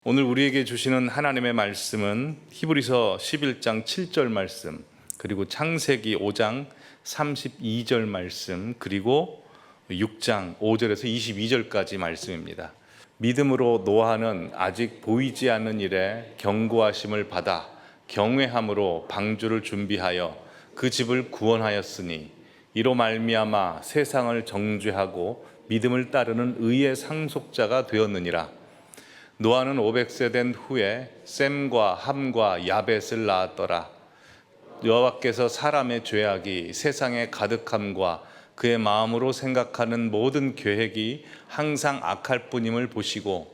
오늘 우리에게 주시는 하나님의 말씀은 히브리서 11장 7절 말씀, 그리고 창세기 5장 32절 말씀, 그리고 6장 5절에서 22절까지 말씀입니다. 믿음으로 노아는 아직 보이지 않는 일에 경고하심을 받아 경외함으로 방주를 준비하여 그 집을 구원하였으니 이로 말미암아 세상을 정죄하고 믿음을 따르는 의의 상속자가 되었느니라. 노아는 500세 된 후에 셈과 함과 야벳을 낳았더라. 여호와께서 사람의 죄악이 세상에 가득함과 그의 마음으로 생각하는 모든 계획이 항상 악할 뿐임을 보시고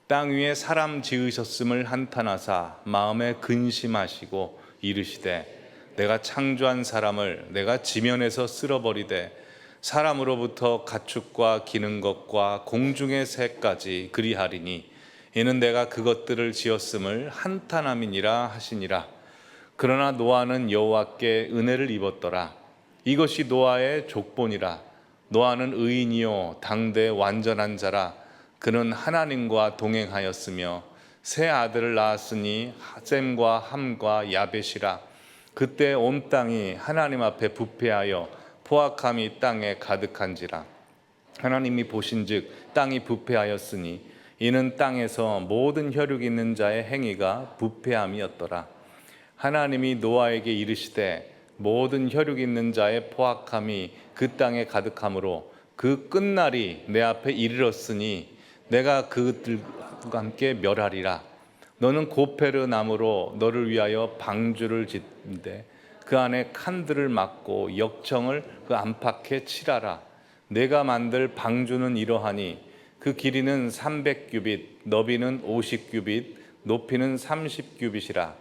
땅 위에 사람 지으셨음을 한탄하사 마음에 근심하시고 이르시되 내가 창조한 사람을 내가 지면에서 쓸어버리되 사람으로부터 가축과 기는 것과 공중의 새까지 그리하리니 이는 내가 그것들을 지었음을 한탄함이니라 하시니라. 그러나 노아는 여호와께 은혜를 입었더라. 이것이 노아의 족본이라. 노아는 의인이요 당대 완전한 자라. 그는 하나님과 동행하였으며 세 아들을 낳았으니 셈과 함과 야벳이라. 그때 온 땅이 하나님 앞에 부패하여 포악함이 땅에 가득한지라. 하나님이 보신즉 땅이 부패하였으니 이는 땅에서 모든 혈육 있는 자의 행위가 부패함이었더라. 하나님이 노아에게 이르시되 모든 혈육 있는 자의 포악함이 그 땅에 가득함으로 그 끝날이 내 앞에 이르렀으니 내가 그들과 함께 멸하리라. 너는 고페르 나무로 너를 위하여 방주를 짓는데 그 안에 칸들을 막고 역청을 그 안팎에 칠하라. 내가 만들 방주는 이러하니 그 길이는 300규빗, 너비는 50규빗, 높이는 30규빗이라.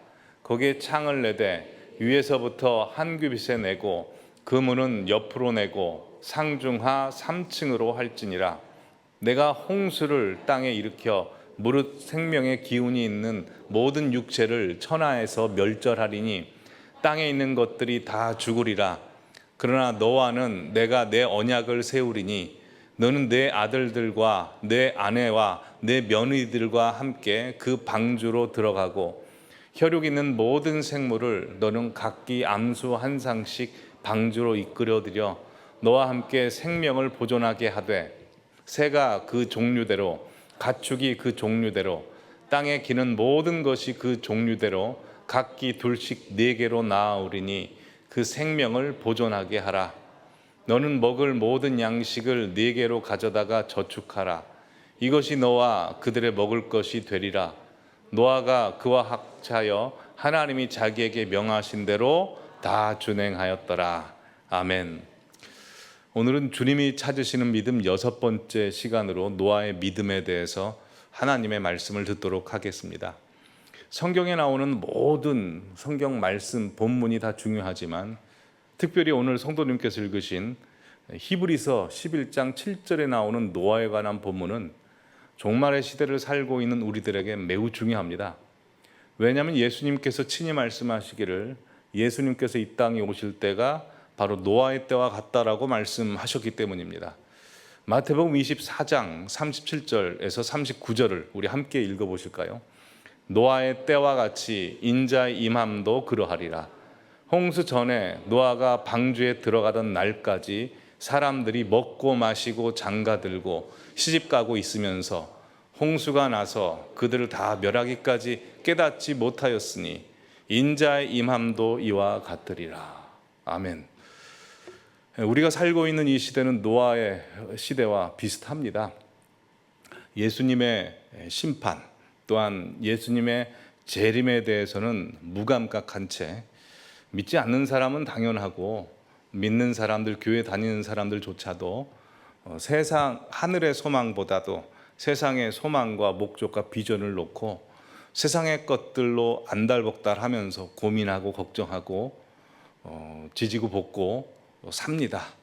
거기에 창을 내되 위에서부터 한 규빗에 내고 그 문은 옆으로 내고 상중하 3층으로 할지니라. 내가 홍수를 땅에 일으켜 무릇 생명의 기운이 있는 모든 육체를 천하에서 멸절하리니 땅에 있는 것들이 다 죽으리라. 그러나 너와는 내가 내 언약을 세우리니 너는 내 아들들과 내 아내와 내 며느리들과 함께 그 방주로 들어가고 혈육 있는 모든 생물을 너는 각기 암수 한 상씩 방주로 이끌어들여 너와 함께 생명을 보존하게 하되 새가 그 종류대로 가축이 그 종류대로 땅에 기는 모든 것이 그 종류대로 각기 둘씩 4개로 낳아오리니 그 생명을 보존하게 하라. 너는 먹을 모든 양식을 4개로 가져다가 저축하라. 이것이 너와 그들의 먹을 것이 되리라. 노아가 그와 합하여 하나님이 자기에게 명하신 대로 다 준행하였더라. 아멘. 오늘은 주님이 찾으시는 믿음 6번째 시간으로 노아의 믿음에 대해서 하나님의 말씀을 듣도록 하겠습니다. 성경에 나오는 모든 성경 말씀 본문이 다 중요하지만 특별히 오늘 성도님께서 읽으신 히브리서 11장 7절에 나오는 노아에 관한 본문은 종말의 시대를 살고 있는 우리들에게 매우 중요합니다. 왜냐하면 예수님께서 친히 말씀하시기를 예수님께서 이 땅에 오실 때가 바로 노아의 때와 같다라고 말씀하셨기 때문입니다. 마태복음 24장 37절에서 39절을 우리 함께 읽어보실까요? 노아의 때와 같이 인자의 임함도 그러하리라. 홍수 전에 노아가 방주에 들어가던 날까지 사람들이 먹고 마시고 장가들고 시집가고 있으면서 홍수가 나서 그들을 다 멸하기까지 깨닫지 못하였으니 인자의 임함도 이와 같으리라. 아멘. 우리가 살고 있는 이 시대는 노아의 시대와 비슷합니다. 예수님의 심판 또한 예수님의 재림에 대해서는 무감각한 채 믿지 않는 사람은 당연하고 믿는 사람들, 교회 다니는 사람들조차도 세상 하늘의 소망보다도 세상의 소망과 목적과 비전을 놓고 세상의 것들로 안달복달하면서 고민하고 걱정하고 지지고 볶고 삽니다.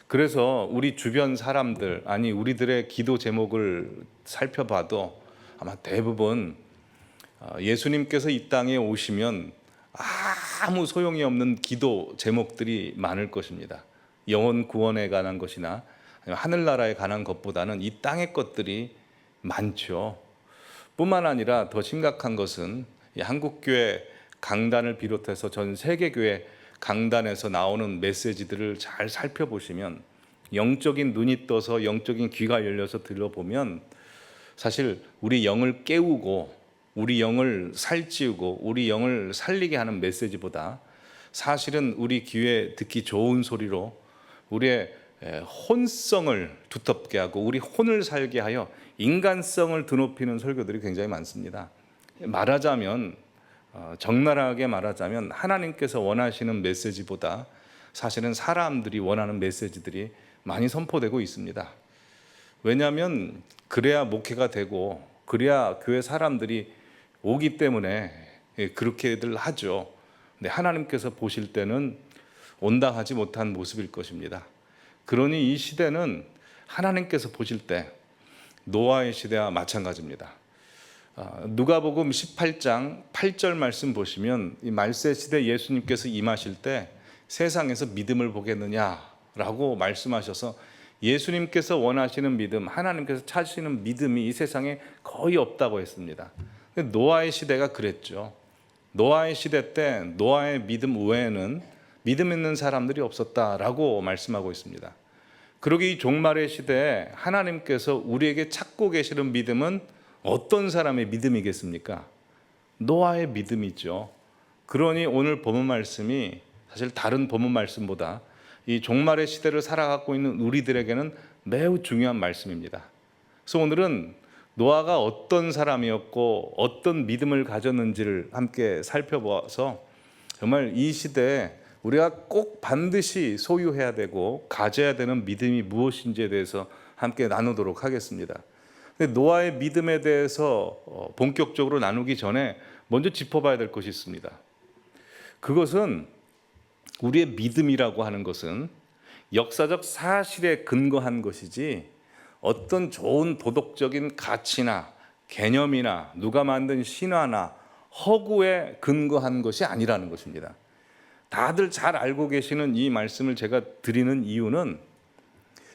그래서 우리 주변 사람들, 아니 우리들의 기도 제목을 살펴봐도 아마 대부분 예수님께서 이 땅에 오시면 아무 소용이 없는 기도 제목들이 많을 것입니다. 영혼 구원에 관한 것이나 하늘나라에 관한 것보다는 이 땅의 것들이 많죠. 뿐만 아니라 더 심각한 것은 이 한국교회 강단을 비롯해서 전 세계교회 강단에서 나오는 메시지들을 잘 살펴보시면, 영적인 눈이 떠서 영적인 귀가 열려서 들어보면 사실 우리 영을 깨우고 우리 영을 살찌우고 우리 영을 살리게 하는 메시지보다 사실은 우리 귀에 듣기 좋은 소리로 우리의 혼성을 두텁게 하고 우리 혼을 살게 하여 인간성을 드높이는 설교들이 굉장히 많습니다. 말하자면, 적나라하게 말하자면, 하나님께서 원하시는 메시지보다 사실은 사람들이 원하는 메시지들이 많이 선포되고 있습니다. 왜냐하면 그래야 목회가 되고 그래야 교회 사람들이 오기 때문에 그렇게들 하죠. 근데 하나님께서 보실 때는 온당하지 못한 모습일 것입니다. 그러니 이 시대는 하나님께서 보실 때 노아의 시대와 마찬가지입니다. 누가복음 18장 8절 말씀 보시면, 이 말세 시대 예수님께서 임하실 때 세상에서 믿음을 보겠느냐라고 말씀하셔서 예수님께서 원하시는 믿음, 하나님께서 찾으시는 믿음이 이 세상에 거의 없다고 했습니다. 노아의 시대가 그랬죠. 노아의 시대 때 노아의 믿음 외에는 믿음 있는 사람들이 없었다라고 말씀하고 있습니다. 그러기 이 종말의 시대에 하나님께서 우리에게 찾고 계시는 믿음은 어떤 사람의 믿음이겠습니까? 노아의 믿음이죠. 그러니 오늘 본문 말씀이 사실 다른 본문 말씀보다 이 종말의 시대를 살아가고 있는 우리들에게는 매우 중요한 말씀입니다. 그래서 오늘은 노아가 어떤 사람이었고 어떤 믿음을 가졌는지를 함께 살펴보아서 정말 이 시대에 우리가 꼭 반드시 소유해야 되고 가져야 되는 믿음이 무엇인지에 대해서 함께 나누도록 하겠습니다. 근데 노아의 믿음에 대해서 본격적으로 나누기 전에 먼저 짚어봐야 될 것이 있습니다. 그것은, 우리의 믿음이라고 하는 것은 역사적 사실에 근거한 것이지 어떤 좋은 도덕적인 가치나 개념이나 누가 만든 신화나 허구에 근거한 것이 아니라는 것입니다. 다들 잘 알고 계시는 이 말씀을 제가 드리는 이유는,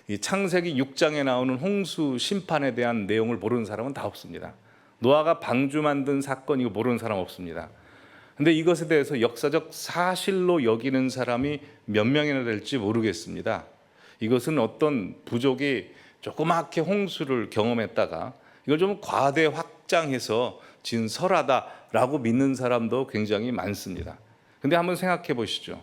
이 창세기 6장에 나오는 홍수 심판에 대한 내용을 모르는 사람은 다 없습니다. 노아가 방주 만든 사건, 이거 모르는 사람 없습니다. 근데 이것에 대해서 역사적 사실로 여기는 사람이 몇 명이나 될지 모르겠습니다. 이것은 어떤 부족이 조그맣게 홍수를 경험했다가 이걸 좀 과대 확장해서 지은 설화다라고 믿는 사람도 굉장히 많습니다. 근데 한번 생각해 보시죠.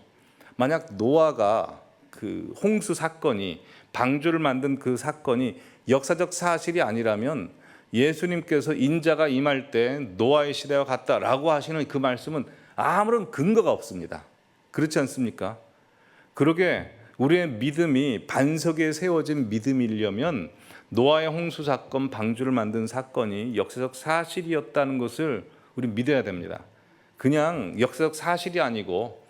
만약 노아가 그 홍수 사건이, 방주를 만든 그 사건이 역사적 사실이 아니라면 예수님께서 인자가 임할 때 노아의 시대와 같다라고 하시는 그 말씀은 아무런 근거가 없습니다. 그렇지 않습니까? 그러게 우리의 믿음이 반석에 세워진 믿음이려면 노아의 홍수 사건, 방주를 만든 사건이 역사적 사실이었다는 것을 우리 믿어야 됩니다. 그냥 역사적 사실이 아니고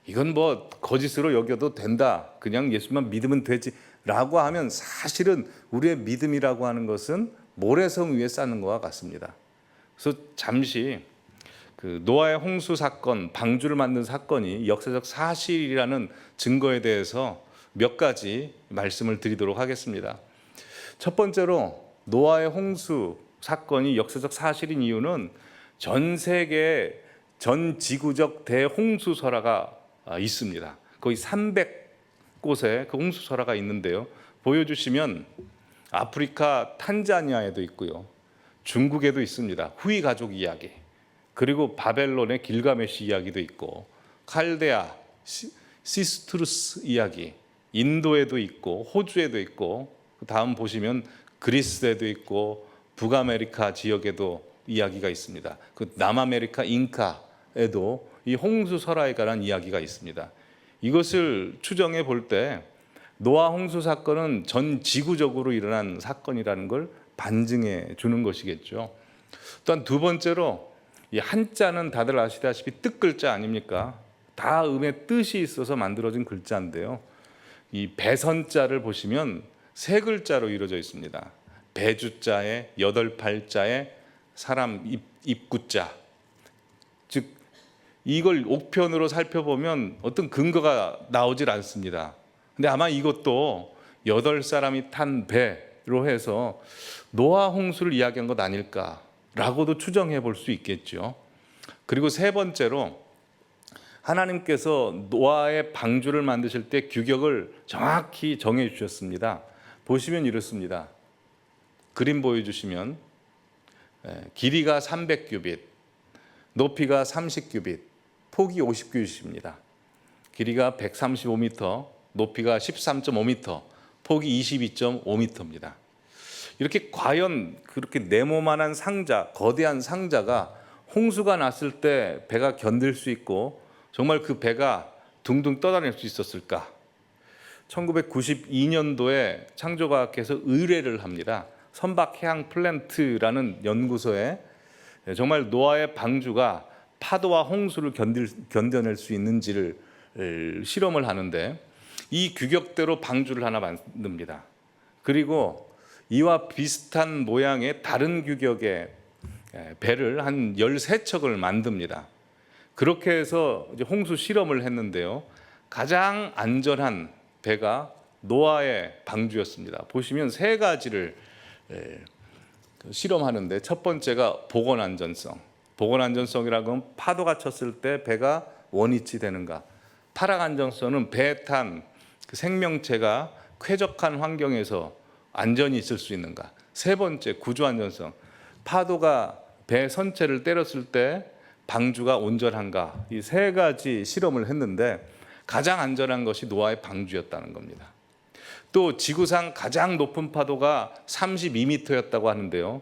이건 뭐 거짓으로 여겨도 된다, 그냥 예수만 믿으면 되지 라고 하면 사실은 우리의 믿음이라고 하는 것은 모래성 위에 쌓는 것과 같습니다. 그래서 잠시 그 노아의 홍수 사건, 방주를 만든 사건이 역사적 사실이라는 증거에 대해서 몇 가지 말씀을 드리도록 하겠습니다. 첫 번째로, 노아의 홍수 사건이 역사적 사실인 이유는 전 세계 전 지구적 대홍수 설화가 있습니다. 거의 300곳에 그 홍수 설화가 있는데요. 보여주시면 아프리카 탄자니아에도 있고요, 중국에도 있습니다. 후이 가족 이야기, 그리고 바벨론의 길가메시 이야기도 있고, 칼데아 시스투르스 이야기, 인도에도 있고 호주에도 있고, 다음 보시면 그리스에도 있고 북아메리카 지역에도 이야기가 있습니다. 그 남아메리카 잉카에도 이 홍수 설화에 관한 이야기가 있습니다. 이것을 추정해 볼 때 노아 홍수 사건은 전 지구적으로 일어난 사건이라는 걸 반증해 주는 것이겠죠. 또한 두 번째로, 이 한자는 다들 아시다시피 뜻글자 아닙니까? 다 음의 뜻이 있어서 만들어진 글자인데요. 이 배선자를 보시면 세 글자로 이루어져 있습니다. 배주자에 8팔자에 사람 입구자. 즉 이걸 옥편으로 살펴보면 어떤 근거가 나오질 않습니다. 근데 아마 이것도 8사람이 탄 배로 해서 노아 홍수를 이야기한 것 아닐까. 라고도 추정해 볼 수 있겠죠. 그리고 세 번째로 하나님께서 노아의 방주를 만드실 때 규격을 정확히 정해 주셨습니다. 보시면 이렇습니다. 그림 보여주시면 길이가 300규빗, 높이가 30규빗, 폭이 50규빗입니다. 길이가 135m, 높이가 13.5m, 폭이 22.5m입니다. 이렇게 과연 그렇게 네모만한 상자, 거대한 상자가 홍수가 났을 때 배가 견딜 수 있고 정말 그 배가 둥둥 떠다닐 수 있었을까? 1992년도에 창조과학회에서 의뢰를 합니다. 선박해양 플랜트라는 연구소에 정말 노아의 방주가 파도와 홍수를 견뎌낼 수 있는지를 실험을 하는데 이 규격대로 방주를 하나 만듭니다. 그리고 이와 비슷한 모양의 다른 규격의 배를 한 13척을 만듭니다. 그렇게 해서 이제 홍수 실험을 했는데요. 가장 안전한 배가 노아의 방주였습니다. 보시면 세 가지를 실험하는데 첫 번째가 보건 안전성. 보건 안전성이라고 하면 파도가 쳤을 때 배가 원위치 되는가. 타락 안전성은 배에 탄 그 생명체가 쾌적한 환경에서 안전히 있을 수 있는가. 세 번째 구조 안전성. 파도가 배 선체를 때렸을 때 방주가 온전한가. 이 세 가지 실험을 했는데 가장 안전한 것이 노아의 방주였다는 겁니다. 또 지구상 가장 높은 파도가 32m였다고 하는데요.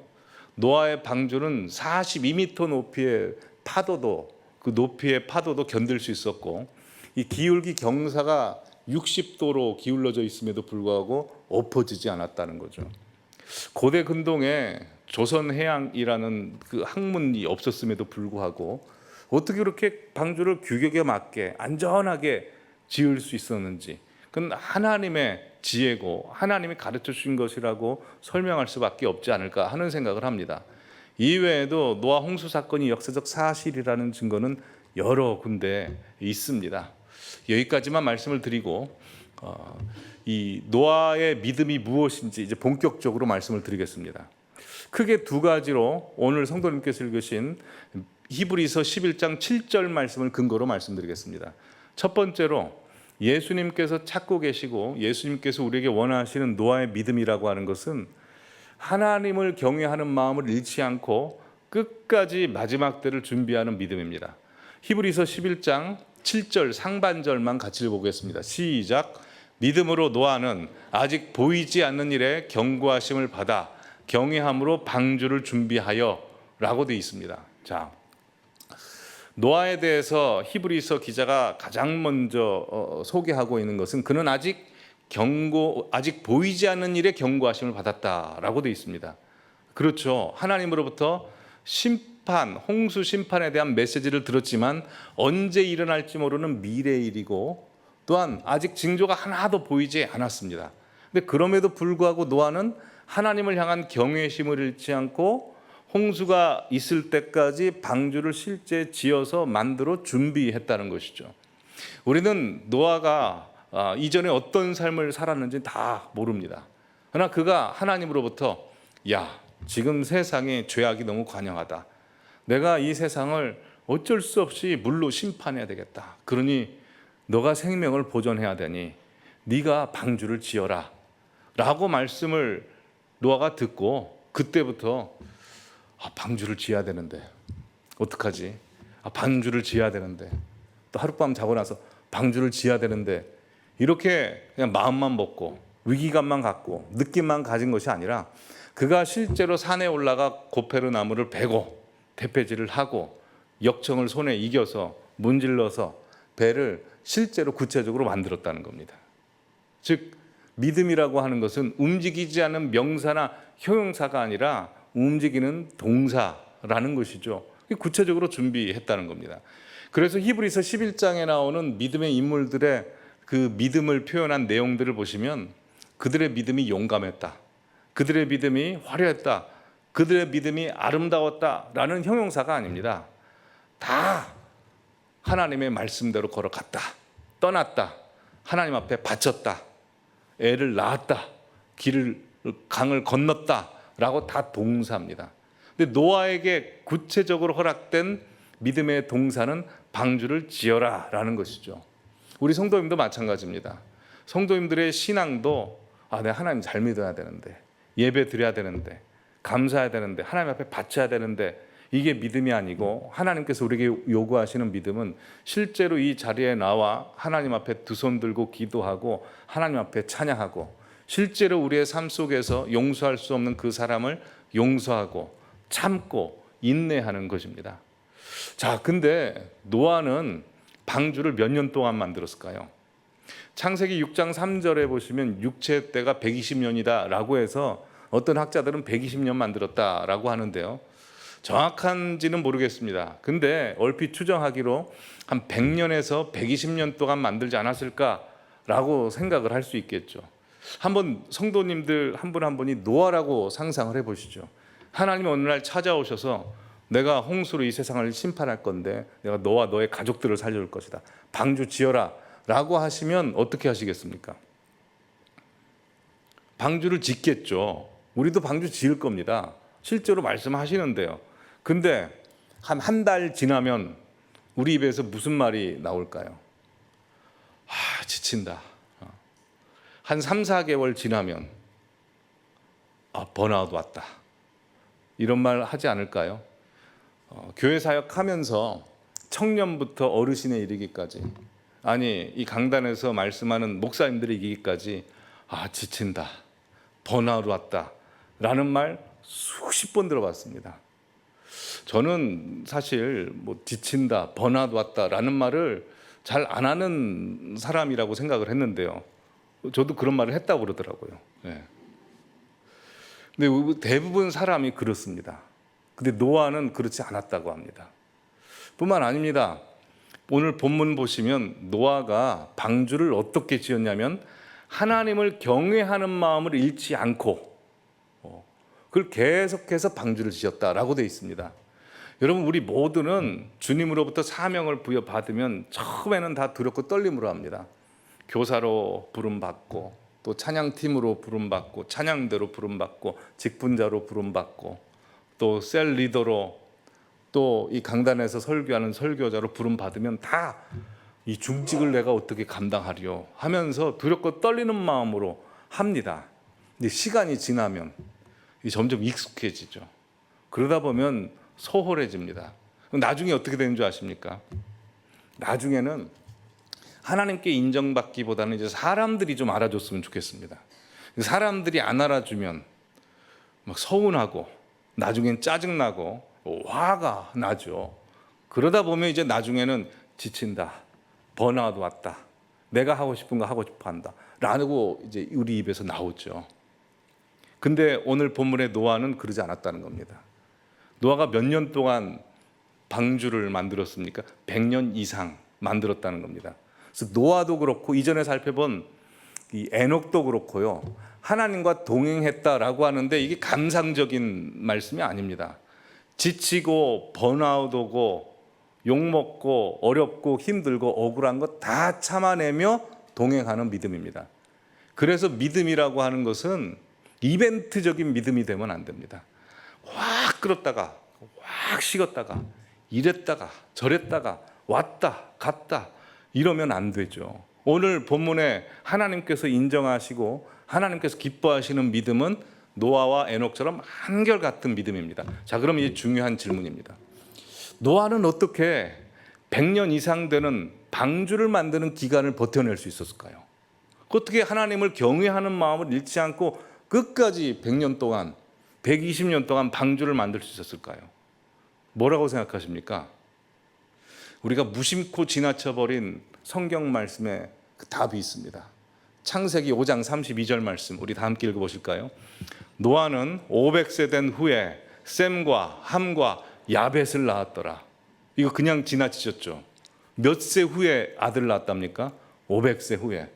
노아의 방주는 42m 높이의 파도도 그 높이의 파도도 견딜 수 있었고 이 기울기 경사가 60도로 기울어져 있음에도 불구하고 엎어지지 않았다는 거죠. 고대 근동에 조선해양이라는 그 학문이 없었음에도 불구하고 어떻게 그렇게 방주를 규격에 맞게 안전하게 지을 수 있었는지 그건 하나님의 지혜고 하나님이 가르쳐 주신 것이라고 설명할 수밖에 없지 않을까 하는 생각을 합니다. 이외에도 노아 홍수 사건이 역사적 사실이라는 증거는 여러 군데 있습니다. 여기까지만 말씀을 드리고 이 노아의 믿음이 무엇인지 이제 본격적으로 말씀을 드리겠습니다. 크게 두 가지로 오늘 성도님께서 읽으신 히브리서 11장 7절 말씀을 근거로 말씀드리겠습니다. 첫 번째로 예수님께서 찾고 계시고 예수님께서 우리에게 원하시는 노아의 믿음이라고 하는 것은 하나님을 경외하는 마음을 잃지 않고 끝까지 마지막 때를 준비하는 믿음입니다. 히브리서 11장 7절 상반절만 같이 읽어보겠습니다. 시작. 믿음으로 노아는 아직 보이지 않는 일에 경고하심을 받아 경외함으로 방주를 준비하여 라고 되어 있습니다. 자, 노아에 대해서 히브리서 기자가 가장 먼저 소개하고 있는 것은 그는 아직 보이지 않는 일에 경고하심을 받았다라고 되어 있습니다. 그렇죠. 하나님으로부터 심판, 홍수 심판에 대한 메시지를 들었지만 언제 일어날지 모르는 미래의 일이고 또한 아직 징조가 하나도 보이지 않았습니다. 근데 그럼에도 불구하고 노아는 하나님을 향한 경외심을 잃지 않고 홍수가 있을 때까지 방주를 실제 지어서 만들어 준비했다는 것이죠. 우리는 노아가 이전에 어떤 삶을 살았는지 다 모릅니다. 그러나 그가 하나님으로부터 지금 세상에 죄악이 너무 관영하다. 내가 이 세상을 어쩔 수 없이 물로 심판해야 되겠다. 그러니 너가 생명을 보존해야 되니 네가 방주를 지어라 라고 말씀을 노아가 듣고 그때부터 방주를 지어야 되는데 어떡하지? 방주를 지어야 되는데 또 하룻밤 자고 나서 방주를 지어야 되는데 이렇게 그냥 마음만 먹고 위기감만 갖고 느낌만 가진 것이 아니라 그가 실제로 산에 올라가 고페르 나무를 베고 대패질을 하고 역청을 손에 이겨서 문질러서 배를 실제로 구체적으로 만들었다는 겁니다. 즉 믿음이라고 하는 것은 움직이지 않는 명사나 형용사가 아니라 움직이는 동사라는 것이죠. 구체적으로 준비했다는 겁니다. 그래서 히브리서 11장에 나오는 믿음의 인물들의 그 믿음을 표현한 내용들을 보시면 그들의 믿음이 용감했다. 그들의 믿음이 화려했다. 그들의 믿음이 아름다웠다라는 형용사가 아닙니다. 다 하나님의 말씀대로 걸어갔다. 떠났다. 하나님 앞에 바쳤다. 애를 낳았다. 강을 건넜다. 라고 다 동사입니다. 근데 노아에게 구체적으로 허락된 믿음의 동사는 방주를 지어라라는 것이죠. 우리 성도님도 마찬가지입니다. 성도님들의 신앙도 내가 하나님 잘 믿어야 되는데, 예배 드려야 되는데, 감사해야 되는데, 하나님 앞에 바쳐야 되는데, 이게 믿음이 아니고 하나님께서 우리에게 요구하시는 믿음은 실제로 이 자리에 나와 하나님 앞에 두 손 들고 기도하고 하나님 앞에 찬양하고 실제로 우리의 삶 속에서 용서할 수 없는 그 사람을 용서하고 참고 인내하는 것입니다. 자, 근데 노아는 방주를 몇 년 동안 만들었을까요? 창세기 6장 3절에 보시면 육체의 때가 120년이다 라고 해서 어떤 학자들은 120년 만들었다라고 하는데요. 정확한지는 모르겠습니다. 근데 얼핏 추정하기로 한 100년에서 120년 동안 만들지 않았을까라고 생각을 할 수 있겠죠. 한번 성도님들 한 분 한 분이 노아라고 상상을 해보시죠. 하나님이 어느 날 찾아오셔서 내가 홍수로 이 세상을 심판할 건데 내가 너와 너의 가족들을 살려줄 것이다. 방주 지어라 라고 하시면 어떻게 하시겠습니까? 방주를 짓겠죠. 우리도 방주 지을 겁니다. 실제로 말씀하시는데요. 근데 한 달 지나면 우리 입에서 무슨 말이 나올까요? 지친다. 한 3, 4개월 지나면 번아웃 왔다. 이런 말 하지 않을까요? 교회 사역하면서 청년부터 어르신에 이르기까지, 아니 이 강단에서 말씀하는 목사님들이 이르기까지 지친다, 번아웃 왔다 라는 말 수십 번 들어봤습니다. 저는 사실 지친다, 번아웃 왔다 라는 말을 잘 안 하는 사람이라고 생각을 했는데요. 저도 그런 말을 했다고 그러더라고요. 네. 근데 대부분 사람이 그렇습니다. 근데 노아는 그렇지 않았다고 합니다. 뿐만 아닙니다. 오늘 본문 보시면 노아가 방주를 어떻게 지었냐면 하나님을 경외하는 마음을 잃지 않고 그걸 계속해서 방주를 지었다라고 되어 있습니다. 여러분, 우리 모두는 주님으로부터 사명을 부여받으면 처음에는 다 두렵고 떨림으로 합니다. 교사로 부름받고 또 찬양팀으로 부름받고 찬양대로 부름받고 직분자로 부름받고 또 셀 리더로 또 이 강단에서 설교하는 설교자로 부름받으면 다 이 중직을 내가 어떻게 감당하리요 하면서 두렵고 떨리는 마음으로 합니다. 근데 시간이 지나면 점점 익숙해지죠. 그러다 보면 소홀해집니다. 나중에 어떻게 되는 줄 아십니까? 나중에는 하나님께 인정받기보다는 이제 사람들이 좀 알아줬으면 좋겠습니다. 사람들이 안 알아주면 막 서운하고 나중엔 짜증나고 화가 나죠. 그러다 보면 이제 나중에는 지친다, 번아웃 왔다, 내가 하고 싶은 거 하고 싶어 한다 라고 이제 우리 입에서 나오죠. 근데 오늘 본문의 노아는 그러지 않았다는 겁니다. 노아가 몇 년 동안 방주를 만들었습니까? 100년 이상 만들었다는 겁니다. 그래서 노아도 그렇고 이전에 살펴본 이 에녹도 그렇고요, 하나님과 동행했다라고 하는데 이게 감상적인 말씀이 아닙니다. 지치고 번아웃 오고 욕먹고 어렵고 힘들고 억울한 거 다 참아내며 동행하는 믿음입니다. 그래서 믿음이라고 하는 것은 이벤트적인 믿음이 되면 안 됩니다. 확 끌었다가 확 식었다가 이랬다가 저랬다가 왔다 갔다 이러면 안 되죠. 오늘 본문에 하나님께서 인정하시고 하나님께서 기뻐하시는 믿음은 노아와 에녹처럼 한결같은 믿음입니다. 자, 그럼 이제 중요한 질문입니다. 노아는 어떻게 100년 이상 되는 방주를 만드는 기간을 버텨낼 수 있었을까요? 어떻게 하나님을 경외하는 마음을 잃지 않고 끝까지 100년 동안 120년 동안 방주를 만들 수 있었을까요? 뭐라고 생각하십니까? 우리가 무심코 지나쳐버린 성경 말씀에 그 답이 있습니다. 창세기 5장 32절 말씀 우리 다 함께 읽어보실까요? 노아는 500세 된 후에 셈과 함과 야벳을 낳았더라. 이거 그냥 지나치셨죠? 몇 세 후에 아들 낳았답니까? 500세 후에.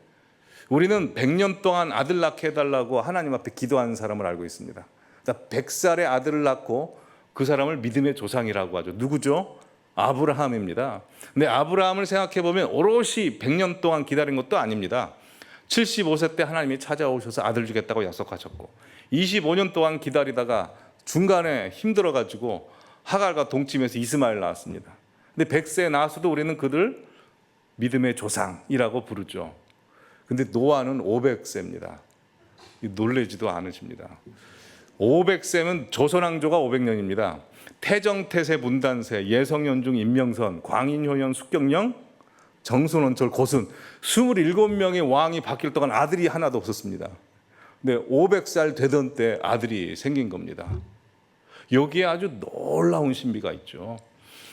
우리는 100년 동안 아들 낳게 해달라고 하나님 앞에 기도하는 사람을 알고 있습니다. 100살의 아들을 낳고 그 사람을 믿음의 조상이라고 하죠. 누구죠? 아브라함입니다. 근데 아브라함을 생각해 보면 오롯이 100년 동안 기다린 것도 아닙니다. 75세 때 하나님이 찾아오셔서 아들 주겠다고 약속하셨고 25년 동안 기다리다가 중간에 힘들어가지고 하갈과 동침해서 이스마엘 낳았습니다. 근데 100세에 낳았어도 우리는 그들 믿음의 조상이라고 부르죠. 근데 노아는 500세입니다. 놀라지도 않으십니다. 500세면 조선왕조가 500년입니다. 태정, 태세, 문단세, 예성연중, 임명선, 광인효연, 숙경영, 정순원철, 고순 27명의 왕이 바뀔 동안 아들이 하나도 없었습니다. 근데 500살 되던 때 아들이 생긴 겁니다. 여기에 아주 놀라운 신비가 있죠.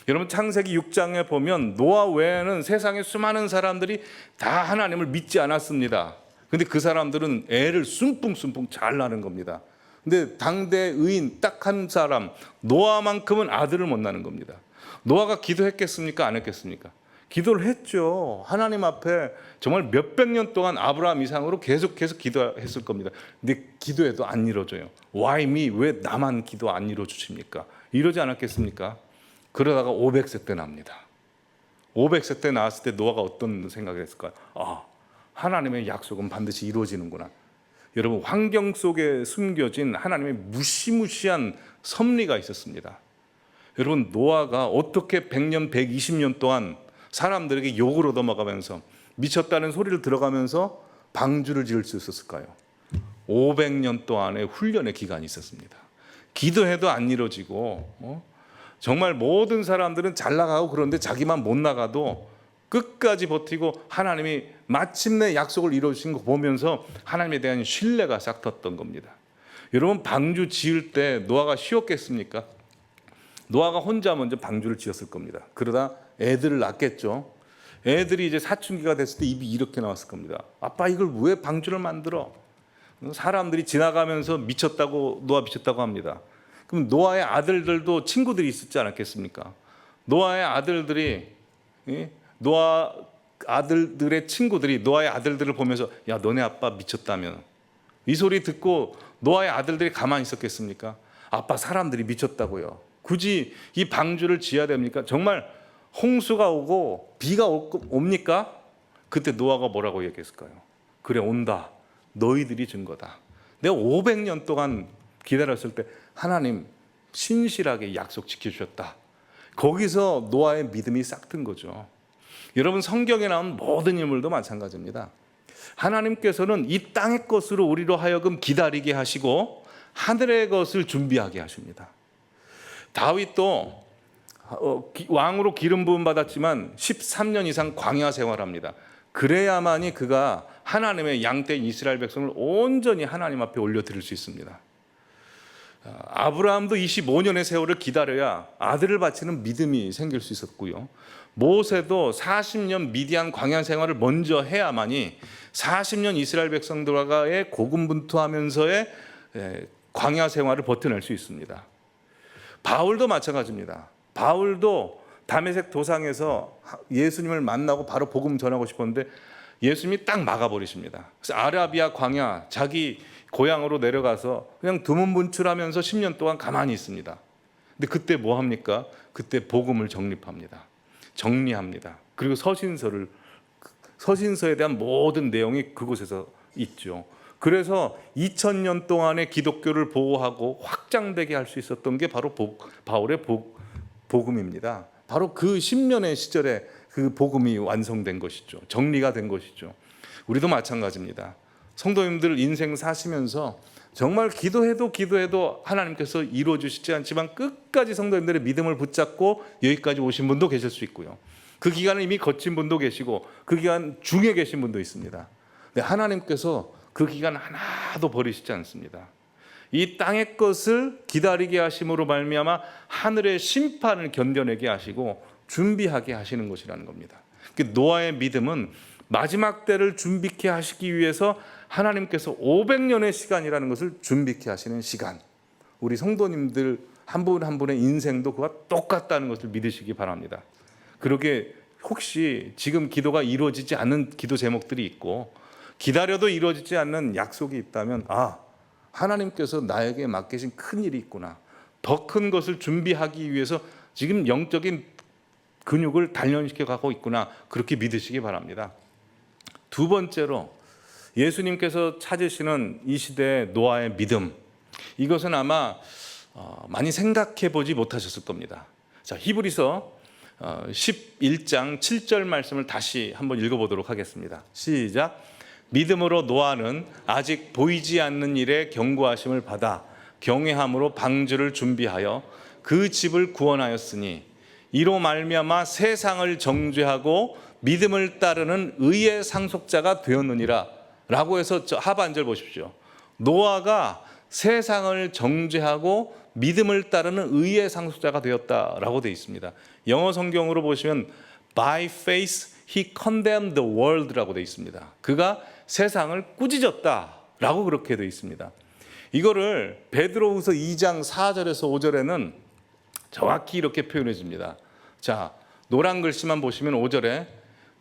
여러분 창세기 6장에 보면 노아 외에는 세상에 수많은 사람들이 다 하나님을 믿지 않았습니다. 근데 그 사람들은 애를 숭뿡숭뿡 잘 낳는 겁니다. 근데 당대 의인 딱 한 사람 노아만큼은 아들을 못 낳는 겁니다. 노아가 기도했겠습니까? 안 했겠습니까? 기도를 했죠. 하나님 앞에 정말 몇백 년 동안 아브라함 이상으로 계속해서 기도했을 겁니다. 근데 기도해도 안 이루어져요. Why me? 왜 나만 기도 안 이루어주십니까? 이러지 않았겠습니까? 그러다가 500세 때 납니다. 500세 때 나왔을 때 노아가 어떤 생각을 했을까요? 하나님의 약속은 반드시 이루어지는구나. 여러분 환경 속에 숨겨진 하나님의 무시무시한 섭리가 있었습니다. 여러분 노아가 어떻게 100년, 120년 동안 사람들에게 욕을 얻어먹으면서 미쳤다는 소리를 들어가면서 방주를 지을 수 있었을까요? 500년 동안의 훈련의 기간이 있었습니다. 기도해도 안 이루어지고 정말 모든 사람들은 잘 나가고 그런데 자기만 못 나가도 끝까지 버티고 하나님이 마침내 약속을 이루어주신 거 보면서 하나님에 대한 신뢰가 싹 텄던 겁니다. 여러분 방주 지을 때 노아가 쉬웠겠습니까? 노아가 혼자 먼저 방주를 지었을 겁니다. 그러다 애들을 낳겠죠. 애들이 이제 사춘기가 됐을 때 입이 이렇게 나왔을 겁니다. 아빠 이걸 왜 방주를 만들어? 사람들이 지나가면서 미쳤다고 노아 미쳤다고 합니다. 그럼 노아의 아들들도 친구들이 있었지 않았겠습니까? 노아의 아들들이 노아 아들들의 친구들이 노아의 아들들을 보면서 야 너네 아빠 미쳤다며 이 소리 듣고 노아의 아들들이 가만히 있었겠습니까? 아빠 사람들이 미쳤다고요. 굳이 이 방주를 지어야 됩니까? 정말 홍수가 오고 비가 옵니까? 그때 노아가 뭐라고 얘기했을까요? 그래 온다. 너희들이 증거다. 내가 500년 동안 기다렸을 때 하나님 신실하게 약속 지켜주셨다. 거기서 노아의 믿음이 싹 튼 거죠. 여러분 성경에 나온 모든 인물도 마찬가지입니다. 하나님께서는 이 땅의 것으로 우리로 하여금 기다리게 하시고 하늘의 것을 준비하게 하십니다. 다윗도 왕으로 기름 부음 받았지만 13년 이상 광야 생활합니다. 그래야만이 그가 하나님의 양떼인 이스라엘 백성을 온전히 하나님 앞에 올려드릴 수 있습니다. 아브라함도 25년의 세월을 기다려야 아들을 바치는 믿음이 생길 수 있었고요. 모세도 40년 미디안 광야 생활을 먼저 해야만이 40년 이스라엘 백성들과의 고군분투하면서의 광야 생활을 버텨낼 수 있습니다. 바울도 마찬가지입니다. 바울도 다메섹 도상에서 예수님을 만나고 바로 복음 전하고 싶었는데 예수님이 딱 막아버리십니다. 그래서 아라비아 광야 자기 고향으로 내려가서 그냥 두문분출하면서 10년 동안 가만히 있습니다. 근데 그때 뭐 합니까? 그때 복음을 정리합니다. 그리고 서신서에 대한 모든 내용이 그곳에서 있죠. 그래서 2000년 동안의 기독교를 보호하고 확장되게 할 수 있었던 게 바로 바울의 복음입니다. 바로 그 10년의 시절에 그 복음이 완성된 것이죠. 정리가 된 것이죠. 우리도 마찬가지입니다. 성도님들 인생 사시면서 정말 기도해도 하나님께서 이루어 주시지 않지만 끝까지 성도님들의 믿음을 붙잡고 여기까지 오신 분도 계실 수 있고요. 그 기간을 이미 거친 분도 계시고 그 기간 중에 계신 분도 있습니다. 근데 하나님께서 그 기간 하나도 버리시지 않습니다. 이 땅의 것을 기다리게 하심으로 말미암아 하늘의 심판을 견뎌내게 하시고 준비하게 하시는 것이라는 겁니다. 노아의 믿음은 마지막 때를 준비케 하시기 위해서 하나님께서 500년의 시간이라는 것을 준비케 하시는 시간. 우리 성도님들 한 분 한 분의 인생도 그와 똑같다는 것을 믿으시기 바랍니다. 그러게 혹시 지금 기도가 이루어지지 않는 기도 제목들이 있고 기다려도 이루어지지 않는 약속이 있다면 하나님께서 나에게 맡기신 큰 일이 있구나. 더 큰 것을 준비하기 위해서 지금 영적인 근육을 단련시켜 가고 있구나. 그렇게 믿으시기 바랍니다. 두 번째로 예수님께서 찾으시는 이 시대의 노아의 믿음. 이것은 아마 많이 생각해 보지 못하셨을 겁니다. 자, 히브리서 11장 7절 말씀을 다시 한번 읽어보도록 하겠습니다. 시작. 믿음으로 노아는 아직 보이지 않는 일에 경고하심을 받아 경외함으로 방주를 준비하여 그 집을 구원하였으니 이로 말미암아 세상을 정죄하고 믿음을 따르는 의의 상속자가 되었느니라. 라고 해서 하반절 보십시오. 노아가 세상을 정죄하고 믿음을 따르는 의의 상속자가 되었다라고 되어 있습니다. 영어 성경으로 보시면 by faith he condemned the world라고 되어 있습니다. 그가 세상을 꾸짖었다라고 그렇게 되어 있습니다. 이거를 베드로후서 2장 4절에서 5절에는 정확히 이렇게 표현해 줍니다. 자, 노란 글씨만 보시면 5절에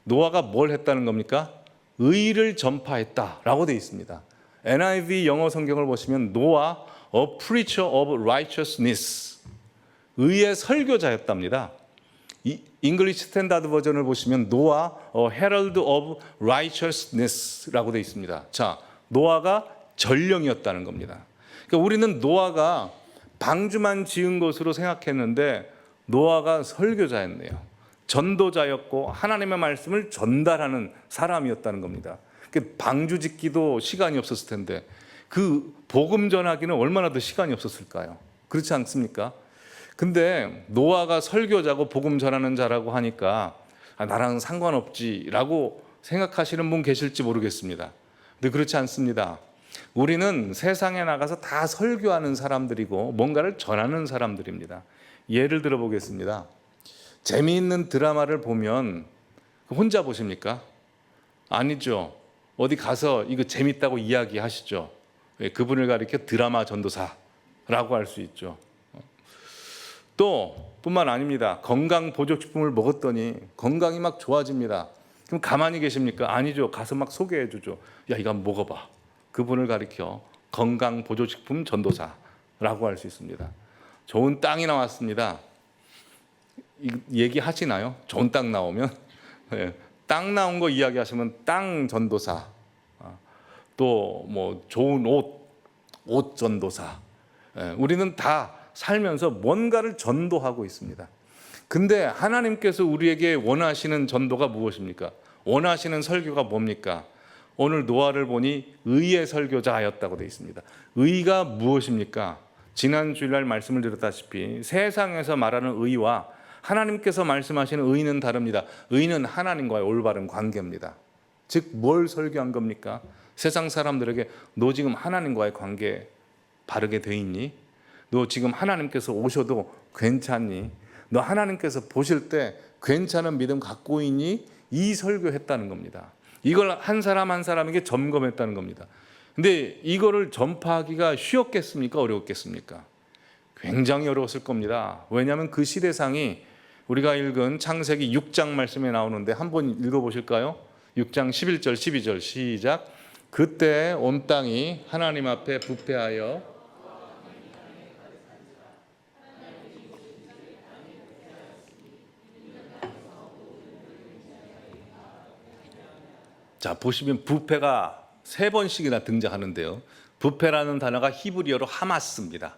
노아가 뭘 했다는 겁니까? 의를 전파했다라고 되어 있습니다. NIV 영어 성경을 보시면 노아 a preacher of righteousness, 의의 설교자였답니다. 잉글리시 스탠다드 버전을 보시면 노아 a herald of righteousness라고 되어 있습니다. 자, 노아가 전령이었다는 겁니다. 그러니까 우리는 노아가 방주만 지은 것으로 생각했는데 노아가 설교자였네요. 전도자였고 하나님의 말씀을 전달하는 사람이었다는 겁니다. 방주 짓기도 시간이 없었을 텐데 그 복음 전하기는 얼마나 더 시간이 없었을까요? 그렇지 않습니까? 근데 노아가 설교자고 복음 전하는 자라고 하니까 나랑 상관없지라고 생각하시는 분 계실지 모르겠습니다. 근데 그렇지 않습니다. 우리는 세상에 나가서 다 설교하는 사람들이고 뭔가를 전하는 사람들입니다. 예를 들어 보겠습니다. 재미있는 드라마를 보면 혼자 보십니까? 아니죠. 어디 가서 이거 재밌다고 이야기하시죠. 그분을 가리켜 드라마 전도사라고 할 수 있죠. 또 뿐만 아닙니다. 건강 보조식품을 먹었더니 건강이 막 좋아집니다. 그럼 가만히 계십니까? 아니죠. 가서 막 소개해 주죠. 야, 이거 한번 먹어봐. 그분을 가리켜 건강 보조식품 전도사라고 할 수 있습니다. 좋은 땅이 나왔습니다. 얘기하시나요? 좋은 땅 나오면 땅 나온 거 이야기하시면 땅 전도사, 또 뭐 좋은 옷 전도사. 우리는 다 살면서 뭔가를 전도하고 있습니다. 근데 하나님께서 우리에게 원하시는 전도가 무엇입니까? 원하시는 설교가 뭡니까? 오늘 노아를 보니 의의 설교자였다고 되어 있습니다. 의가 무엇입니까? 지난 주일날 말씀을 드렸다시피 세상에서 말하는 의와 하나님께서 말씀하시는 의는 다릅니다. 의는 하나님과의 올바른 관계입니다. 즉 뭘 설교한 겁니까? 세상 사람들에게 너 지금 하나님과의 관계 바르게 돼 있니? 너 지금 하나님께서 오셔도 괜찮니? 너 하나님께서 보실 때 괜찮은 믿음 갖고 있니? 이 설교했다는 겁니다. 이걸 한 사람 한 사람에게 점검했다는 겁니다. 근데 이거를 전파하기가 쉬웠겠습니까? 어려웠겠습니까? 굉장히 어려웠을 겁니다. 왜냐하면 그 시대상이 우리가 읽은 창세기 6장 말씀에 나오는데 한번 읽어보실까요? 6장 11절 12절 시작. 그때 온 땅이 하나님 앞에 부패하여 자, 보시면 부패가 3번씩이나 등장하는데요. 부패라는 단어가 히브리어로 하마스입니다.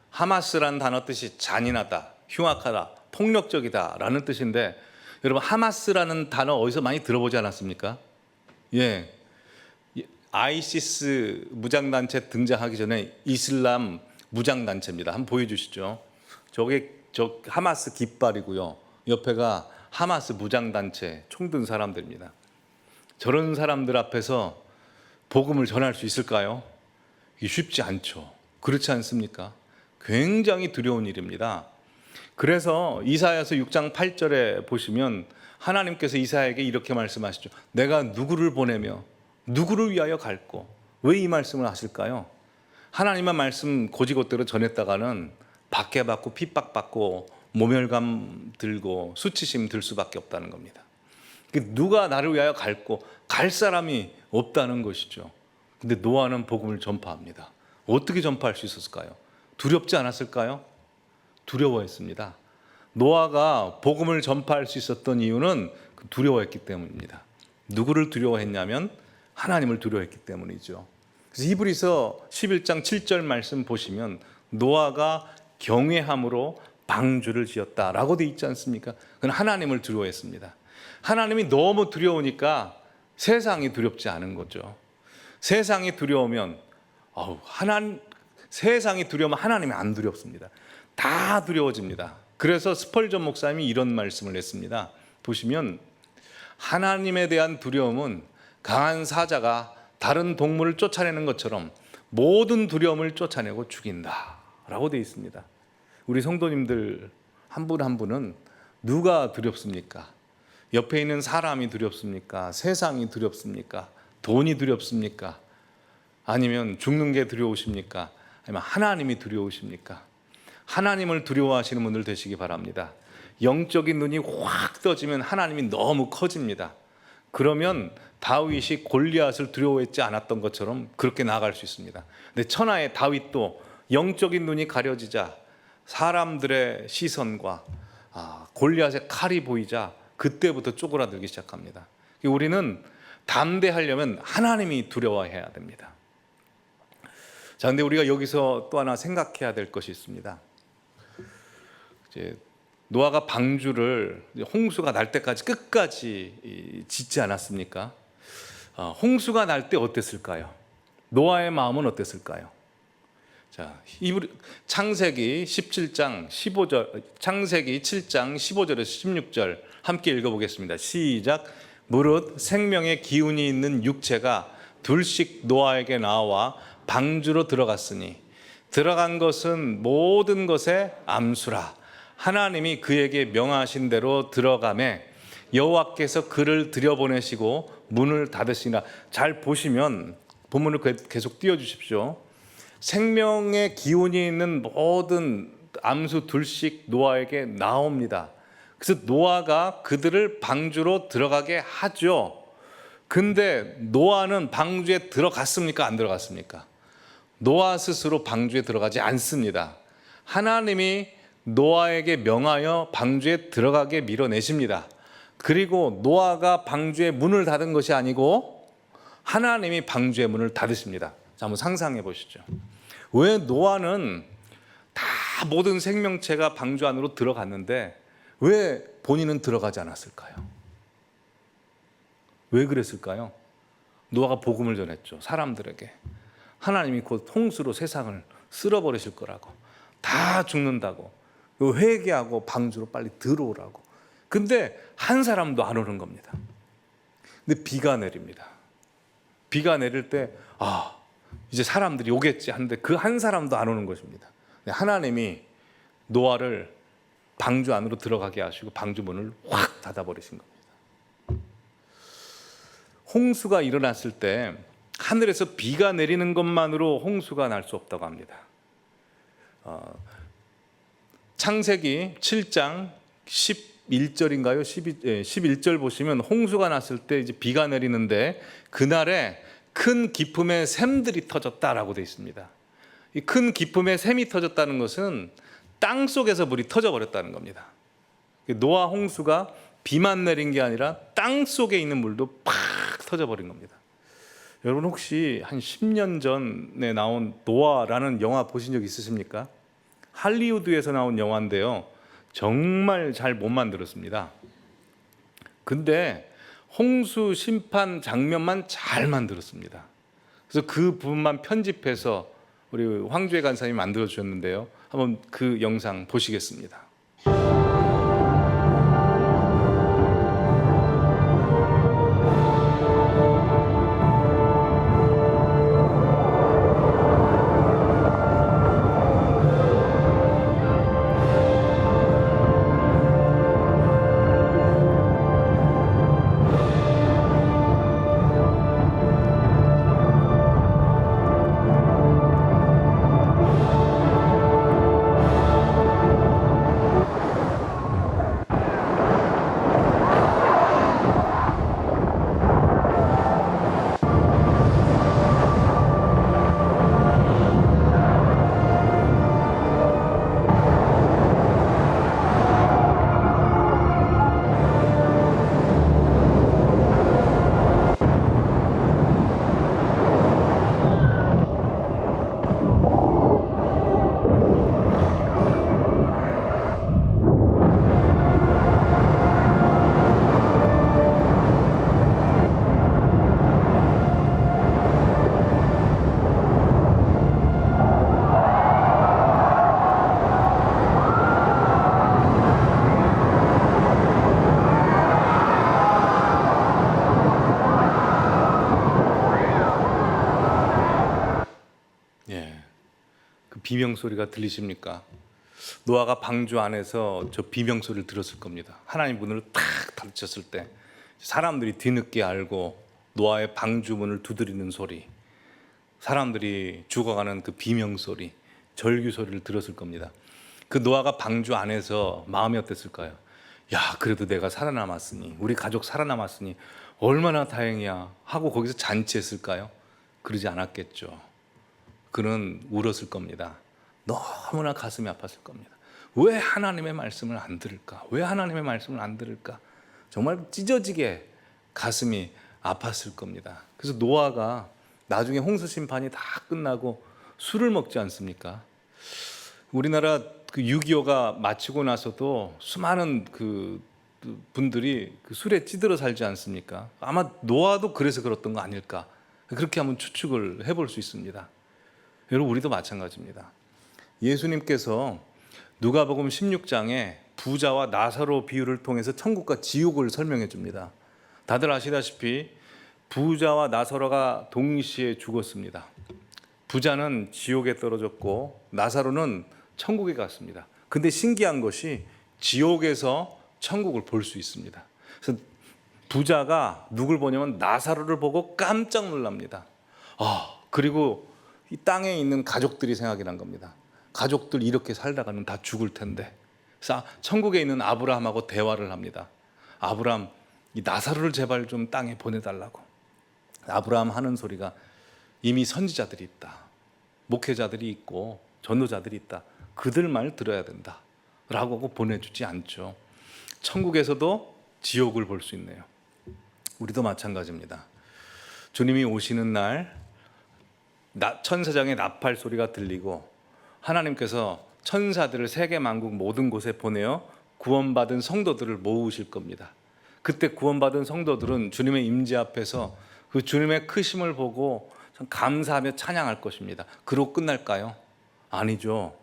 하마스라는 단어 뜻이 잔인하다, 흉악하다, 폭력적이다 라는 뜻인데 여러분 하마스라는 단어 어디서 많이 들어보지 않았습니까? 예, 아이시스 무장단체 등장하기 전에 이슬람 무장단체입니다. 한번 보여주시죠. 저 하마스 깃발이고요. 옆에가 하마스 무장단체 총 든 사람들입니다. 저런 사람들 앞에서 복음을 전할 수 있을까요? 이게 쉽지 않죠. 그렇지 않습니까? 굉장히 두려운 일입니다. 그래서 이사야서 6장 8절에 보시면 하나님께서 이사야에게 이렇게 말씀하시죠. 내가 누구를 보내며 누구를 위하여 갈고. 왜 이 말씀을 하실까요? 하나님의 말씀 고지곳대로 전했다가는 박해받고 핍박받고 모멸감 들고 수치심 들 수밖에 없다는 겁니다. 누가 나를 위하여 갈고 갈 사람이 없다는 것이죠. 근데 노아는 복음을 전파합니다. 어떻게 전파할 수 있었을까요? 두렵지 않았을까요? 두려워했습니다. 노아가 복음을 전파할 수 있었던 이유는 두려워했기 때문입니다. 누구를 두려워했냐면 하나님을 두려워했기 때문이죠. 그래서 히브리서 11장 7절 말씀 보시면 노아가 경외함으로 방주를 지었다라고 돼 있지 않습니까? 그건 하나님을 두려워했습니다. 하나님이 너무 두려우니까 세상이 두렵지 않은 거죠. 세상이 두려우면 세상이 두려우면 하나님이 안 두렵습니다. 다 두려워집니다. 그래서 스펄전 목사님이 이런 말씀을 했습니다. 보시면 하나님에 대한 두려움은 강한 사자가 다른 동물을 쫓아내는 것처럼 모든 두려움을 쫓아내고 죽인다라고 되어 있습니다. 우리 성도님들 한 분 한 분은 누가 두렵습니까? 옆에 있는 사람이 두렵습니까? 세상이 두렵습니까? 돈이 두렵습니까? 아니면 죽는 게 두려우십니까? 아니면 하나님이 두려우십니까? 하나님을 두려워하시는 분들 되시기 바랍니다. 영적인 눈이 확 떠지면 하나님이 너무 커집니다. 그러면 다윗이 골리앗을 두려워했지 않았던 것처럼 그렇게 나아갈 수 있습니다. 근데 천하의 다윗도 영적인 눈이 가려지자 사람들의 시선과 골리앗의 칼이 보이자 그때부터 쪼그라들기 시작합니다. 우리는 담대하려면 하나님이 두려워해야 됩니다. 자, 근데 우리가 여기서 또 하나 생각해야 될 것이 있습니다. 이제 노아가 방주를 홍수가 날 때까지 끝까지 짓지 않았습니까? 홍수가 날 때 어땠을까요? 노아의 마음은 어땠을까요? 자, 창세기 17장 15절, 창세기 7장 15절에서 16절 함께 읽어보겠습니다. 시작. 무릇 생명의 기운이 있는 육체가 둘씩 노아에게 나와 방주로 들어갔으니 들어간 것은 모든 것의 암수라. 하나님이 그에게 명하신 대로 들어가매 여호와께서 그를 들여보내시고 문을 닫으시니라. 잘 보시면 본문을 계속 띄워주십시오. 생명의 기운이 있는 모든 암수 둘씩 노아에게 나옵니다. 그래서 노아가 그들을 방주로 들어가게 하죠. 근데 노아는 방주에 들어갔습니까? 안 들어갔습니까? 노아 스스로 방주에 들어가지 않습니다. 하나님이 노아에게 명하여 방주에 들어가게 밀어내십니다. 그리고 노아가 방주의 문을 닫은 것이 아니고 하나님이 방주의 문을 닫으십니다. 자, 한번 상상해 보시죠. 왜 노아는 다 모든 생명체가 방주 안으로 들어갔는데 왜 본인은 들어가지 않았을까요? 왜 그랬을까요? 노아가 복음을 전했죠. 사람들에게. 하나님이 곧 홍수로 세상을 쓸어버리실 거라고, 다 죽는다고, 회개하고 방주로 빨리 들어오라고. 근데 한 사람도 안 오는 겁니다. 근데 비가 내립니다. 비가 내릴 때 이제 사람들이 오겠지 하는데 그 한 사람도 안 오는 것입니다. 하나님이 노아를 방주 안으로 들어가게 하시고 방주 문을 확 닫아버리신 겁니다. 홍수가 일어났을 때 하늘에서 비가 내리는 것만으로 홍수가 날 수 없다고 합니다. 창세기 7장 11절인가요? 11절 보시면 홍수가 났을 때 이제 비가 내리는데 그날에 큰 기품의 샘들이 터졌다라고 되어 있습니다. 이 큰 기품의 샘이 터졌다는 것은 땅 속에서 물이 터져버렸다는 겁니다. 노아 홍수가 비만 내린 게 아니라 땅 속에 있는 물도 팍 터져버린 겁니다. 여러분 혹시 한 10년 전에 나온 노아라는 영화 보신 적 있으십니까? 할리우드에서 나온 영화인데요. 정말 잘 못 만들었습니다. 근데 홍수 심판 장면만 잘 만들었습니다. 그래서 그 부분만 편집해서 우리 황주혜 간사님이 만들어 주셨는데요. 한번 그 영상 보시겠습니다. 비명 소리가 들리십니까? 노아가 방주 안에서 저 비명 소리를 들었을 겁니다. 하나님 문을 탁 닫으셨을 때 사람들이 뒤늦게 알고 노아의 방주 문을 두드리는 소리, 사람들이 죽어가는 그 비명 소리, 절규 소리를 들었을 겁니다. 그 노아가 방주 안에서 마음이 어땠을까요? 야, 그래도 내가 살아남았으니, 우리 가족 살아남았으니 얼마나 다행이야 하고 거기서 잔치했을까요? 그러지 않았겠죠. 그는 울었을 겁니다. 너무나 가슴이 아팠을 겁니다. 왜 하나님의 말씀을 안 들을까? 왜 하나님의 말씀을 안 들을까? 정말 찢어지게 가슴이 아팠을 겁니다. 그래서 노아가 나중에 홍수 심판이 다 끝나고 술을 먹지 않습니까? 우리나라 그 6.25가 마치고 나서도 수많은 그 분들이 그 술에 찌들어 살지 않습니까? 아마 노아도 그래서 그랬던 거 아닐까? 그렇게 한번 추측을 해볼 수 있습니다. 여러분, 우리도 마찬가지입니다. 예수님께서 누가복음 16장에 부자와 나사로 비유를 통해서 천국과 지옥을 설명해 줍니다. 다들 아시다시피 부자와 나사로가 동시에 죽었습니다. 부자는 지옥에 떨어졌고 나사로는 천국에 갔습니다. 근데 신기한 것이 지옥에서 천국을 볼 수 있습니다. 그래서 부자가 누굴 보냐면 나사로를 보고 깜짝 놀랍니다. 그리고 이 땅에 있는 가족들이 생각이 난 겁니다. 가족들 이렇게 살다가는 다 죽을 텐데. 그래서 천국에 있는 아브라함하고 대화를 합니다. 아브라함, 이 나사로를 제발 좀 땅에 보내달라고. 아브라함 하는 소리가 이미 선지자들이 있다. 목회자들이 있고 전도자들이 있다. 그들 말 들어야 된다. 라고 하고 보내주지 않죠. 천국에서도 지옥을 볼 수 있네요. 우리도 마찬가지입니다. 주님이 오시는 날 천사장의 나팔 소리가 들리고 하나님께서 천사들을 세계 만국 모든 곳에 보내어 구원받은 성도들을 모으실 겁니다. 그때 구원받은 성도들은 주님의 임재 앞에서 그 주님의 크심을 보고 감사하며 찬양할 것입니다. 그러고 끝날까요? 아니죠.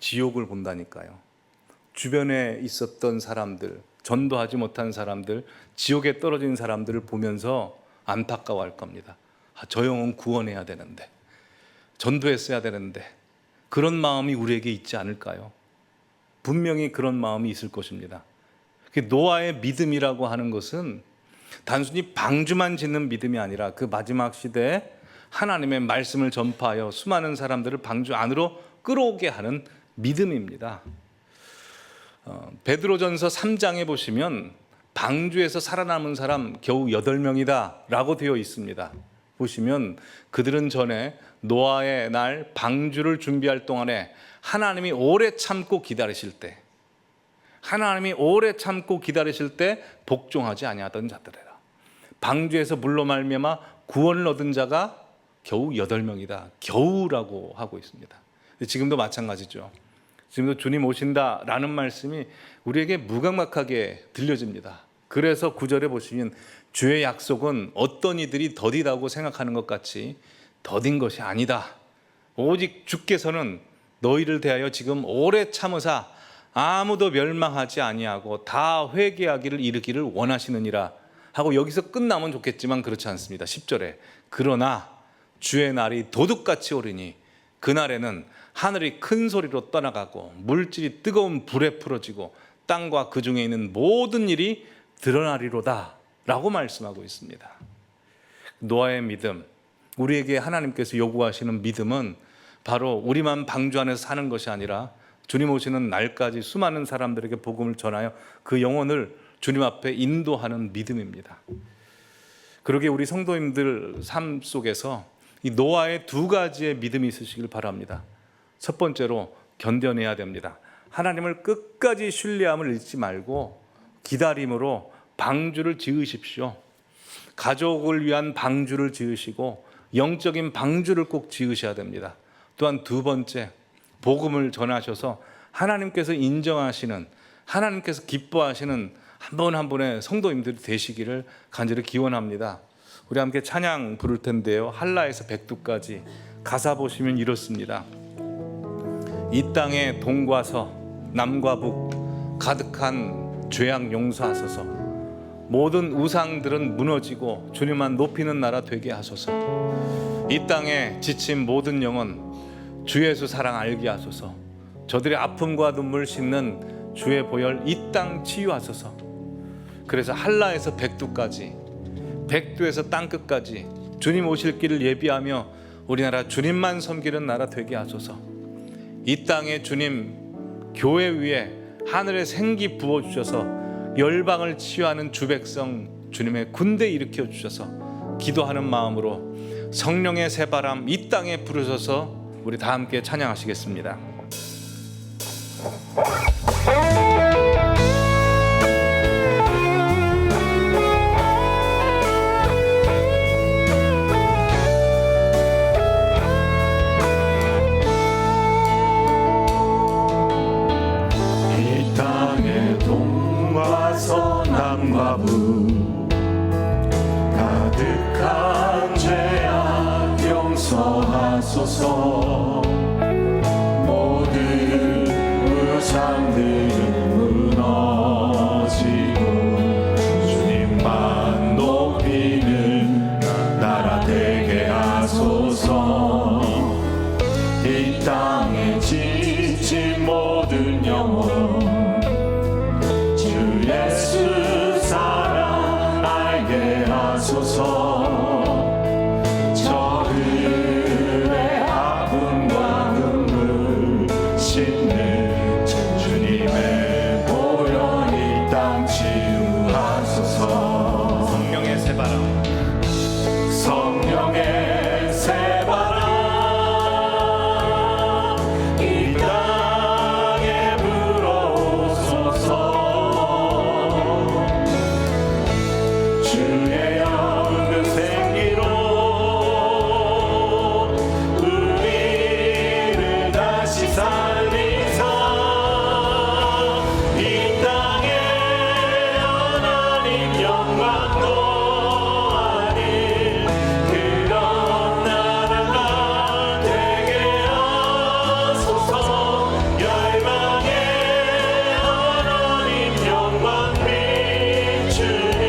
지옥을 본다니까요. 주변에 있었던 사람들, 전도하지 못한 사람들, 지옥에 떨어진 사람들을 보면서 안타까워할 겁니다. 저 영혼 구원해야 되는데, 전도했어야 되는데, 그런 마음이 우리에게 있지 않을까요? 분명히 그런 마음이 있을 것입니다. 노아의 믿음이라고 하는 것은 단순히 방주만 짓는 믿음이 아니라 그 마지막 시대에 하나님의 말씀을 전파하여 수많은 사람들을 방주 안으로 끌어오게 하는 믿음입니다. 베드로전서 3장에 보시면 방주에서 살아남은 사람 겨우 8명이다 라고 되어 있습니다. 보시면 그들은 전에 노아의 날 방주를 준비할 동안에 하나님이 오래 참고 기다리실 때, 복종하지 아니하던 자들이라. 방주에서 물로 말미암아 구원을 얻은 자가 겨우 8명이다. 겨우라고 하고 있습니다. 지금도 마찬가지죠. 지금도 주님 오신다라는 말씀이 우리에게 무감각하게 들려집니다. 그래서 9절에 보시면 주의 약속은 어떤 이들이 더디다고 생각하는 것 같이 더딘 것이 아니다. 오직 주께서는 너희를 대하여 지금 오래 참으사 아무도 멸망하지 아니하고 다 회개하기를 이르기를 원하시느니라 하고 여기서 끝나면 좋겠지만 그렇지 않습니다. 10절에 그러나 주의 날이 도둑같이 오리니 그날에는 하늘이 큰 소리로 떠나가고 물질이 뜨거운 불에 풀어지고 땅과 그 중에 있는 모든 일이 드러나리로다 라고 말씀하고 있습니다. 노아의 믿음, 우리에게 하나님께서 요구하시는 믿음은 바로 우리만 방주 안에서 사는 것이 아니라 주님 오시는 날까지 수많은 사람들에게 복음을 전하여 그 영혼을 주님 앞에 인도하는 믿음입니다. 그러게 우리 성도님들 삶 속에서 이 노아의 2가지의 믿음이 있으시길 바랍니다. 첫 번째로 견뎌내야 됩니다. 하나님을 끝까지 신뢰함을 잃지 말고 기다림으로 방주를 지으십시오. 가족을 위한 방주를 지으시고 영적인 방주를 꼭 지으셔야 됩니다. 또한 2번째, 복음을 전하셔서 하나님께서 인정하시는, 하나님께서 기뻐하시는 한 분 한 분의 성도님들이 되시기를 간절히 기원합니다. 우리 함께 찬양 부를 텐데요. 한라에서 백두까지 가사 보시면 이렇습니다. 이 땅에 동과 서 남과 북 가득한 죄악 용서하소서. 모든 우상들은 무너지고 주님만 높이는 나라 되게 하소서. 이 땅에 지친 모든 영혼 주 예수 사랑 알게 하소서. 저들의 아픔과 눈물 씻는 주의 보혈 이 땅 치유하소서. 그래서 한라에서 백두까지, 백두에서 땅끝까지 주님 오실 길을 예비하며 우리나라 주님만 섬기는 나라 되게 하소서. 이 땅에 주님 교회 위에 하늘의 생기 부어주셔서 열방을 치유하는 주 백성 주님의 군대 일으켜 주셔서 기도하는 마음으로 성령의 새바람 이 땅에 부르셔서 우리 다 함께 찬양하시겠습니다. 이 땅의 동과 서남과 북 가득한 죄악 용서하소서. 모든 우상들은 무너지고 주님만 높이는 나라 되게 하소서. 이 땅에 지친 모든 영혼 주 예수 사랑 알게 하소서. 저들의 아픔과 눈물 씻는 주님의 보혈 이 땅 치유하소서. 성령의 새바람, 성령의 새바람 이 땅에 불어오소서. 주의 영은 생기로 우리를 다시 살리사. 이 땅에 하나님 영광도 아닌 그런 나라가 되게 하소서. 열방에 하나님 영광 비추는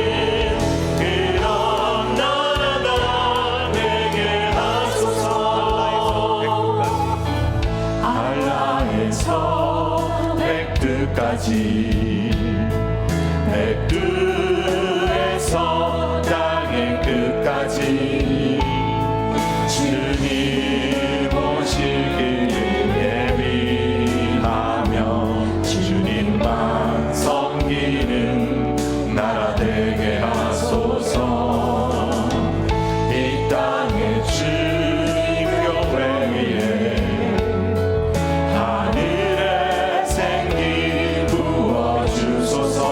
그런 나라가 되게 하소서. 한라에서 백두까지, 백두에서 땅의 끝까지 주님 오실 길을 예비하며 주님만 섬기는 나라 되게 하소서. 이 땅의 주님 교회 위에 하늘의 생기 부어주소서.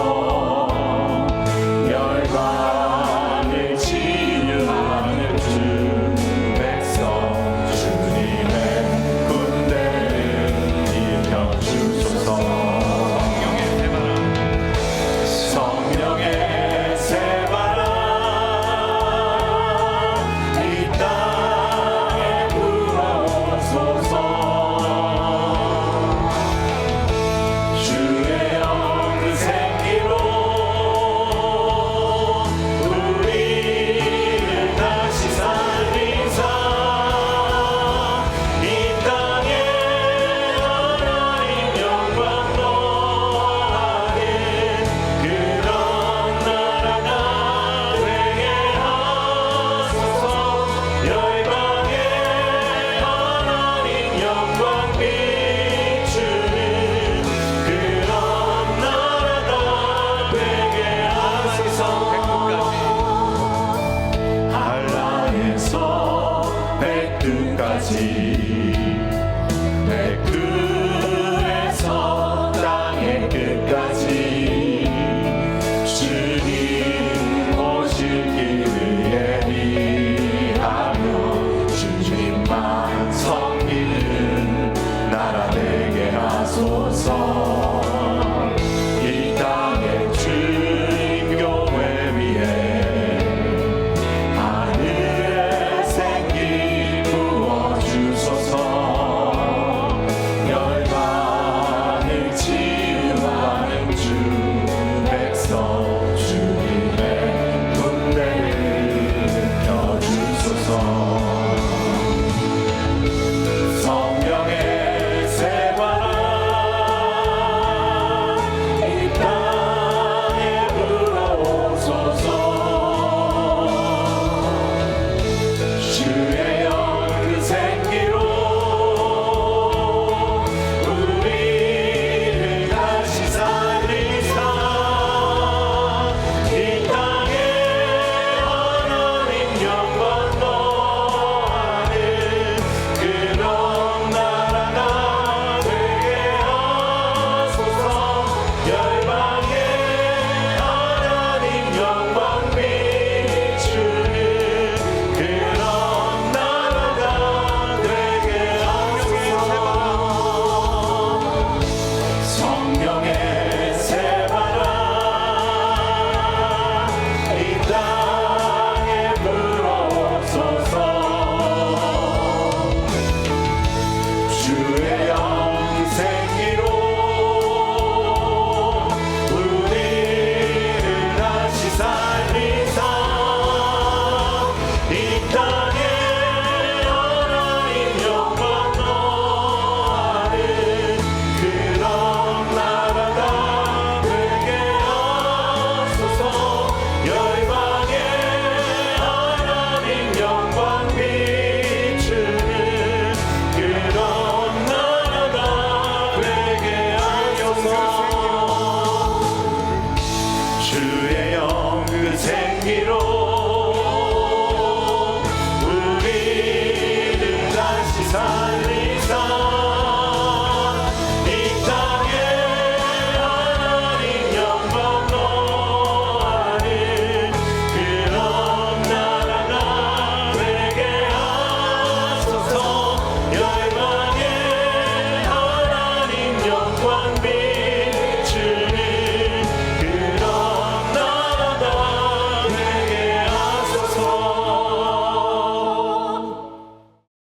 주의 영 그 생기로